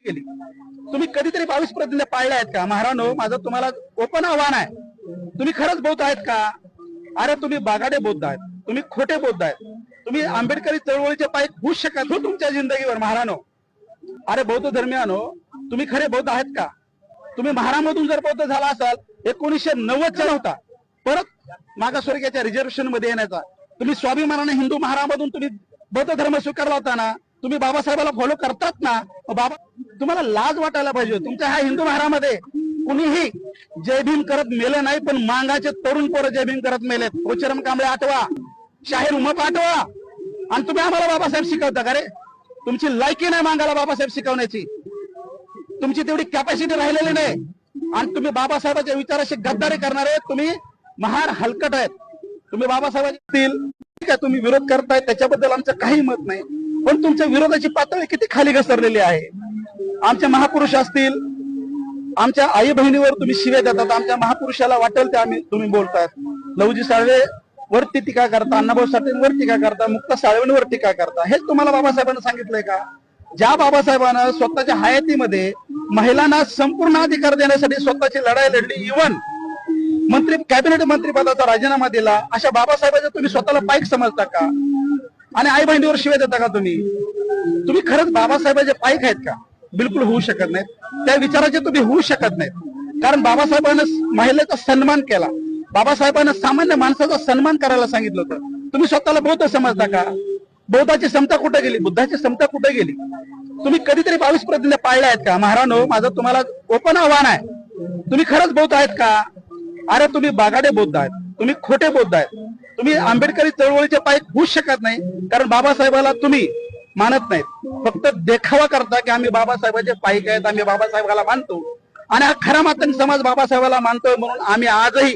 केली। तुम्ही कधीतरी 22 प्रतिज्ञा पाळल्या आहेत का? महारानो, माझं तुम्हाला ओपन आव्हान आहे, तुम्ही खरंच बौद्ध आहेत का? अरे तुम्ही बागाडे बौद्ध आहेत, तुम्ही खोटे बौद्ध आहेत, तुम्ही आंबेडकरी चळवळीचे पायक होऊच शकत हो तुमच्या जिंदगीवर महारानो। अरे बौद्ध धर्मियानो, तुम्ही खरे बौद्ध आहेत का? तुम्ही महारामधून जर बौद्ध झाला असाल 1990चा नव्हता परत मागासवर्गीयाच्या रिझर्वेशन मध्ये येण्याचा, तुम्ही स्वाभिमानाने हिंदू महारामधून तुम्ही बौद्ध धर्म स्वीकारला होता ना, तुम्ही बाबासाहेबाला फॉलो करतात ना, बाबा तुम्हाला लाज वाटायला पाहिजे। तुमच्या ह्या हिंदू महारामध्ये कुणीही जय भीम करत मेले नाही, पण मांगाचे तरुण पोरं जय भीम करत मेलेत। कोचरम कांबळे आठवा, शाहीर उमप आठवा, आणि तुम्ही आम्हाला बाबासाहेब शिकवता का रे? तुमची लायकी नाही मांगाला बाबासाहेब शिकवण्याची, तुमची तेवढी कॅपॅसिटी राहिलेली नाही, आणि तुम्ही बाबासाहेबांच्या विचाराशी गद्दारी करणारे तुम्ही महार हलकट आहेत। तुम्ही बाबासाहेबांतील ठीक आहे, तुम्ही विरोध करताय त्याच्याबद्दल आमचं काही मत नाही, पण तुमच्या विरोधाची पातळी किती खाली घसरलेली आहे। आमच्या महापुरुष असतील, आमच्या आई बहिणीवर तुम्ही शिव्या देतात, आमच्या महापुरुषाला वाटेल ते तुम्ही बोलताय। लहुजी साळवे वरती टीका करता, अण्णाभाऊ साठेंवर टीका करता, मुक्ता साळवेंवर टीका करता, हेच तुम्हाला बाबासाहेबांना सांगितलंय का? ज्या बाबासाहेबांना स्वतःच्या हयातीमध्ये महिलांना संपूर्ण अधिकार देण्यासाठी स्वतःची लढाई लढली, इव्हन मंत्री कॅबिनेट मंत्रीपदाचा राजीनामा दिला, अशा बाबासाहेबांचा तुम्ही स्वतःला पाईक समजता का? आणि आई बहिणीवर शिवाय देता का? तुम्ही खरंच बाबासाहेबांचे पाईक आहेत का? बिलकुल होऊ शकत नाहीत, त्या विचाराचे तुम्ही होऊ शकत नाहीत। कारण बाबासाहेबांना महिलेचा सन्मान केला, बाबासाहेबांना सामान्य माणसाचा सन्मान करायला सांगितलं होतं। तुम्ही स्वतःला बौद्ध समजता का? बौद्धाची समता कुठे गेली? बुद्धाची समता कुठे गेली? तुम्ही कधीतरी 22 प्रतिज्ञा पाळल्या आहेत का? महारानो, माझं तुम्हाला ओपन आव्हान आहे, तुम्ही खरंच बौद्ध आहेत का? अरे तुम्ही बागाडे बौद्ध आहेत, तुम्ही खोटे बौद्ध आहेत, तुम्ही आंबेडकरी चळवळीचे पायक होऊच शकत नाही, कारण बाबासाहेबाला तुम्ही मानत नाहीत, फक्त देखावा करता की आम्ही बाबासाहेबांचे पायक आहेत, आम्ही बाबासाहेबाला मानतो, आणि हा खरा मातंग समाज बाबासाहेबाला मानतोय, म्हणून आम्ही आजही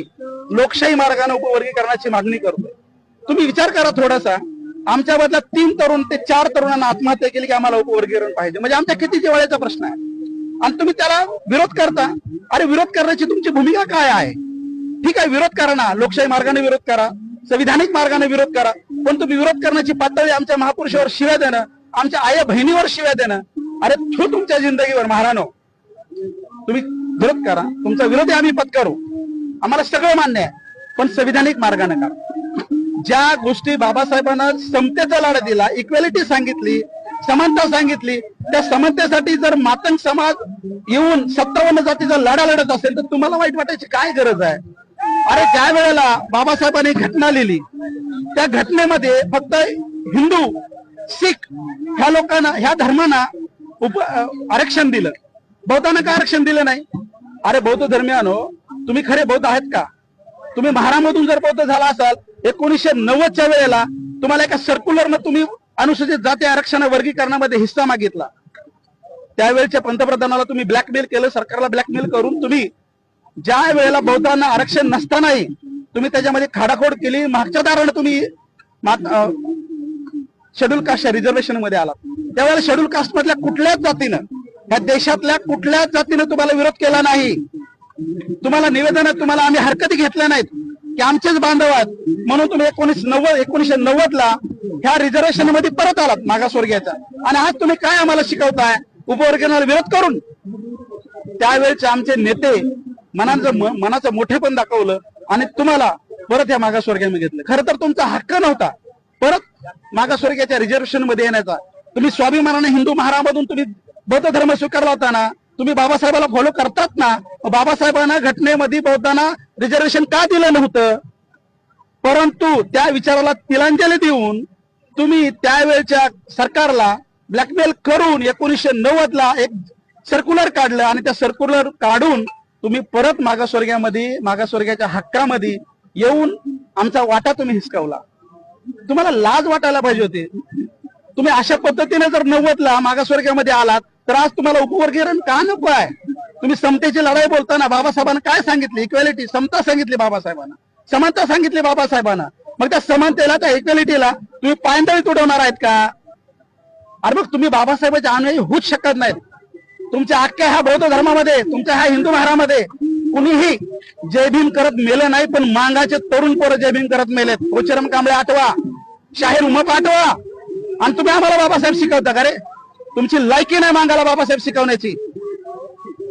लोकशाही मार्गाने उपवर्गीकरणाची मागणी करतोय। तुम्ही विचार करा थोडासा, आमच्या बदला 3 तरुण ते 4 तरुणांना आत्महत्या केली की आम्हाला उपवर्गीकरण पाहिजे, म्हणजे आमच्या किती जिव्हाळ्याचा प्रश्न आहे, आणि तुम्ही त्याला विरोध करता। अरे विरोध करण्याची तुमची भूमिका काय आहे? ठीक आहे, विरोध करा ना, लोकशाही मार्गाने विरोध करा, संविधानिक मार्गाने विरोध करा, पण तुम्ही विरोध करण्याची पातळी आमच्या महापुरुषावर शिव्या देणं, आमच्या आई बहिणीवर शिव्या देणं, अरे तो तुमच्या जिंदगीवर महारानो। तुम्ही विरोध करा, तुमचा विरोधी आम्ही पत्करू, आम्हाला सगळं मान्य आहे, पण संविधानिक मार्गाने करा। ज्या गोष्टी बाबासाहेबांना समतेचा लढा दिला, इक्वॅलिटी सांगितली, समानता सांगितली, त्या समानतेसाठी जर मातंग समाज येऊन 57 जातीचा लढा लढत असेल तर तुम्हाला वाईट वाटायची काय गरज आहे? अरे ज्या वेळेला बाबासाहेबांनी घटना लिहिली, त्या घटनेमध्ये फक्त हिंदू, सिख ह्या लोकांना, ह्या धर्मांना आरक्षण दिलं, बौद्धांना का आरक्षण दिलं नाही? अरे बौद्ध धर्मियानो, तुम्ही खरे बौद्ध आहेत का? तुम्ही महारामधून जर बौद्ध झाला असाल 1990च्या वेळेला तुम्हाला एका सर्क्युलरनं तुम्ही अनुसूचित जाती आरक्षण वर्गीकरणामध्ये हिस्सा मागितला, त्यावेळेच्या पंतप्रधानाला तुम्ही ब्लॅकमेल केलं, सरकारला ब्लॅकमेल करून तुम्ही ज्या वेळेला बौद्धांना आरक्षण नसतानाही तुम्ही त्याच्यामध्ये खाडाखोड केली, मागच्या दाराने तुम्ही शेड्यूल कास्ट रिझर्वेशन मध्ये आलात, त्यावेळेला शेड्यूल कास्ट मधल्या कुठल्याच जातीनं, या देशातल्या कुठल्याच जातीनं तुम्हाला विरोध केला नाही। तुम्हाला निवेदन, तुम्हाला आम्ही हरकती घेतल्या नाहीत की आमचेच बांधव आहेत, म्हणून तुम्ही 1990ला ह्या रिझर्वेशन मध्ये परत आलात मागासवर्गीयाचा, आणि आज तुम्ही काय आम्हाला शिकवताय उपवर्गीकरणाला विरोध करून? त्यावेळेचे आमचे नेते मनाचं मोठेपण दाखवलं आणि तुम्हाला परत या मागासवर्गीयामध्ये घेतलं। खरं तर तुमचा हक्क नव्हता परत मागासवर्गीयाच्या रिझर्वेशन मध्ये येण्याचा। तुम्ही स्वाभिमानाने हिंदू महारामधून तुम्ही बौद्ध धर्म स्वीकारला होता ना, तुम्ही बाबासाहेबाला फॉलो करतात ना, बाबासाहेबांना घटनेमध्ये बौद्धांना रिझर्वेशन का दिलं नव्हतं? परंतु त्या विचाराला तिलांजली देऊन तुम्ही त्यावेळच्या सरकारला ब्लॅकमेल करून 1990ला एक सर्क्युलर काढलं, आणि त्या सर्क्युलर काढून तुम्ही परत मागासवर्गीयाच्या हक्कामध्ये येऊन आमचा वाटा तुम्ही हिसकावला। तुम्हाला लाज वाटायला पाहिजे होती। तुम्ही अशा पद्धतीने जर 90ला मागासवर्गीयामध्ये आलात तर आज तुम्हाला उपवर्गीकरण का नको आहे? तुम्ही समतेची लढाई बोलताना बाबासाहेबांना काय सांगितली? इक्वॅलिटी, समता सांगितली बाबासाहेबांना, समानता सांगितली बाबासाहेबांना, मग त्या समानतेला, त्या इक्वॅलिटीला तुम्ही पायंदळी तुडवणार आहेत का? अरे मग तुम्ही बाबासाहेबांच्या अनुयायी होऊच शकत नाहीत। तुमच्या अख्ख्या ह्या बौद्ध धर्मामध्ये, तुमच्या ह्या हिंदू महारामध्ये कुणीही जय भीम करत मेले नाही, पण मांगाचे तरुण पोरं जय भीम करत मेलेत। कोचरम कांबळे आठवा, शाहीर उमप आठवा, आणि तुम्ही आम्हाला बाबासाहेब शिकवता का रे? तुमची लायकी नाही मांगायला बाबासाहेब शिकवण्याची,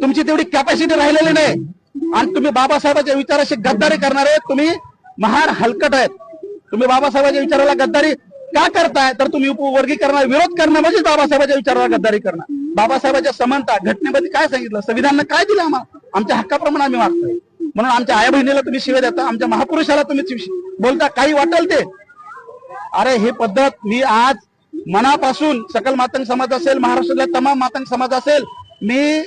तुमची तेवढी कॅपॅसिटी राहिलेली नाही आणि तुम्ही बाबासाहेबांच्या विचाराशी गद्दारी करणारे तुम्ही महान हलकट आहेत. तुम्ही बाबासाहेबांच्या विचाराला गद्दारी का करताय? तर तुम्ही उपवर्गीकरणाला विरोध करणं म्हणजे बाबासाहेबांच्या विचाराला गद्दारी करणं. बाबासाहेबांच्या समानता घटनेमध्ये काय सांगितलं, संविधानानं काय दिलं आम्हाला, आमच्या हक्काप्रमाणे आम्ही वागतोय. म्हणून आमच्या आई बहिणीला तुम्ही शिव्या देता, आमच्या महापुरुषाला तुम्ही बोलता काही वाटेल ते. अरे ही पद्धत मी आज मनापासून सकल मातंग समाज असेल, महाराष्ट्रातल्या तमाम मातंग समाज असेल, मी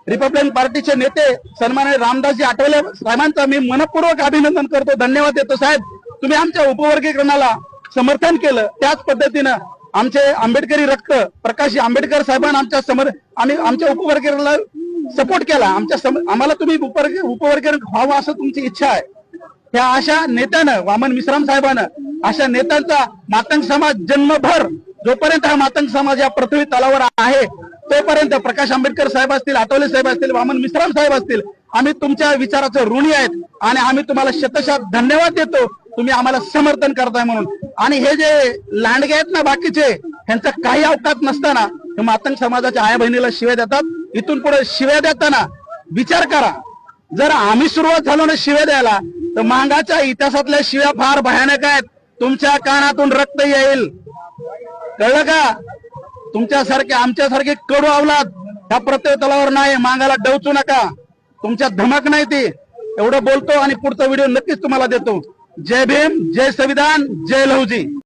रिपब्लिकन पार्टीचे नेते सन्माननीय रामदासजी आठवले साहेबांचा मी मनपूर्वक अभिनंदन करतो, धन्यवाद देतो. साहेब, तुम्ही आमच्या उपवर्गीकरणाला समर्थन केलं. त्याच पद्धतीनं आमचे आंबेडकरी रक्त प्रकाश आंबेडकर साहेबांना आमच्या उपवर्गीकरणाला सपोर्ट केला. आम्हाला तुम्ही उपवर्गीकरण व्हावं असं तुमची इच्छा आहे. ह्या अशा नेत्यानं, वामन मिश्राम साहेबानं, अशा नेत्यांचा मातंग समाज जन्मभर, जोपर्यंत हा मातंग समाज या पृथ्वी तलावर आहे तोपर्यंत, प्रकाश आंबेडकर साहेब असतील, आठवले साहेब असतील, वामन मिश्राम साहेब असतील, आम्ही तुमच्या विचाराचं ऋणी आहेत आणि आम्ही तुम्हाला शतशः धन्यवाद देतो, तुम्ही आम्हाला समर्थन करताय म्हणून. आणि हे जे लांडगे आहेत ना बाकीचे, ह्यांचा काही अवकाश नसताना हे मातंग समाजाच्या आई बहिणीला शिव्या देतात. इथून पुढे शिव्या देताना विचार करा. जर आम्ही सुरुवात झालो ना शिव्या द्यायला, तर मांगाच्या इतिहासातल्या शिव्या फार भयानक आहेत. तुमच्या कानातून रक्त येईल, कळलं का? तुमच्यासारखे आमच्यासारखे कडू अवलाद ह्या प्रत्येक तलावर नाही, मांगाला डवचू नका. तुमच्या धमक नाही ती. एवढं बोलतो आणि पुढचा व्हिडिओ नक्कीच तुम्हाला देतो. जय भीम, जय संविधान, जय लहुजी.